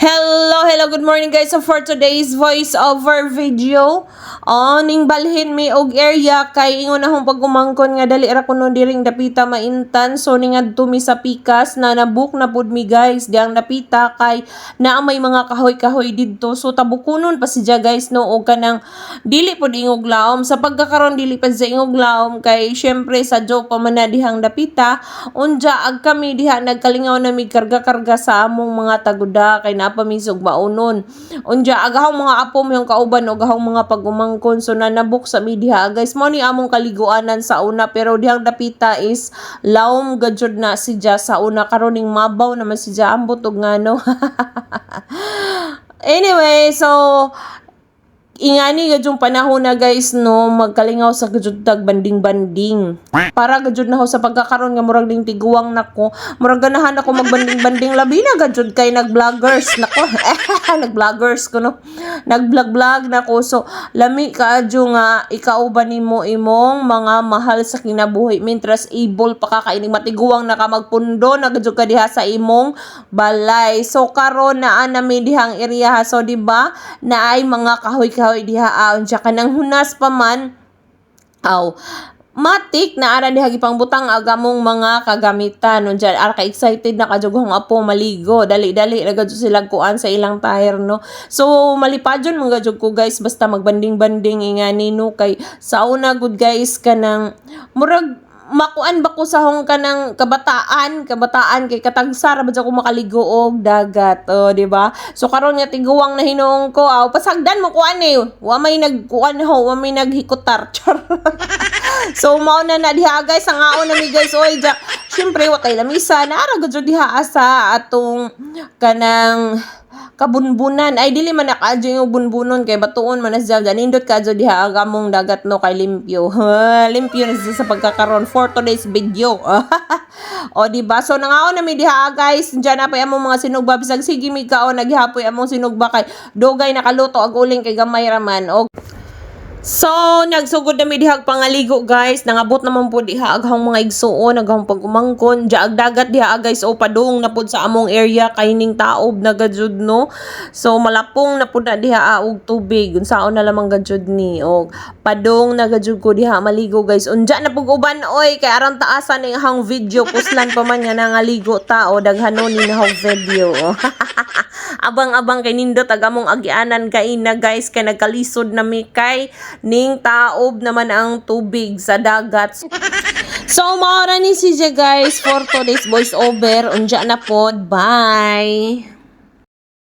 Hello, good morning guys. So for today's voiceover video, ning balhin mi og area kay ingon akong pagumangkon nga dali ra kuno diring dapita maintan. So ning adto mi sa pikas na nabook na pud mi guys. Diang dapita kay naa may mga kahoy-kahoy didto. So tabukunon pa siya guys no og kanang dili pud ingog laom. Sa pagkakaron dili pa sa ingog laom kay syempre sa jo pa man na dihang dapita. Unja ag kami diha nagkalingaw na mi karga-karga sa among mga taguda kay napamisog maunon. Unja agahong mga apom yung kauban o agahong mga pagumangkon so nanabok sa media guys mo ni among kaliguanan sa una pero dihang dapita is laom gajud na siya sa una karon ning mabaw naman siya ambot og ngano. Anyway, so ingani gajud panahon na guys no magkalingaw sa gajud tag banding-banding para gajud na ho sa pagkakaroon nga murag ding tiguwang nako murag ganahan ako magbanding-banding labi na gajud kay nag-vloggers nako nag-vloggers ko no nag-vlog nako so lami kaadyo nga ikauban nimo imong mga mahal sa kinabuhi mintras able pa ka kaining matiguwang na ka magpundo na gajud ka diha sa imong balay so karon naa nami dihang area so di ba na ay mga kahoy diha aon siya kanang hunas pa man matik na ara diha gipang butang agamong mga kagamitan unja ara ka excited na kadugong apo maligo dali-dali ra gud sila kuan sa ilang tire no so malipadyon mga jud ko guys basta magbanding-banding ingani no kay sa una gud guys kanang murag makuan ba ko sa hong kanang kabataan kay katagsara ba ko makaligo og dagat di ba so karon nga tiguwang na hinuong ko pasagdan mo kuan wa may nagkuan ho wa may naghikutar so mao na diha guys ang aon na mi guys oy syempre wa kay lamisa na ara gud diha asa atong kanang kabunbunan ay dili man nakaadyo yung bunbunon kay batuon man na siya ganindot kadyo diha agamong dagat no kay limpyo limpyo na siya sa pagkakaroon for today's video o diba so nangaon na mi diha guys diyan na pa among mga sinugba bisag sige mi kaon naghihapoy among sinugba kay dugay nakaluto ag uling kay gamay raman og so, nagsugod na mi dihag pangaligo guys. Nangabot naman po diha aghang mga igsuon, aghang pagumangkon. Diya agdagat diha guys o padung na pud sa among area kay ning taob na gajud no. So malapong na pud na diha og tubig. Unsaon na lamang gajud ni og padung na gajud ko diha maligo guys. Unja na pug uban oy kay aron taasan ning hang video kuslan pa man nga nangaligo ta o daghanon ni hang video. Abang-abang kay nindot agamong agianan kay na guys kay nagkalisod na mi kay ning taob naman ang tubig sa dagat. So maura ni CJ guys for today's voice over. Unja na pod. Bye.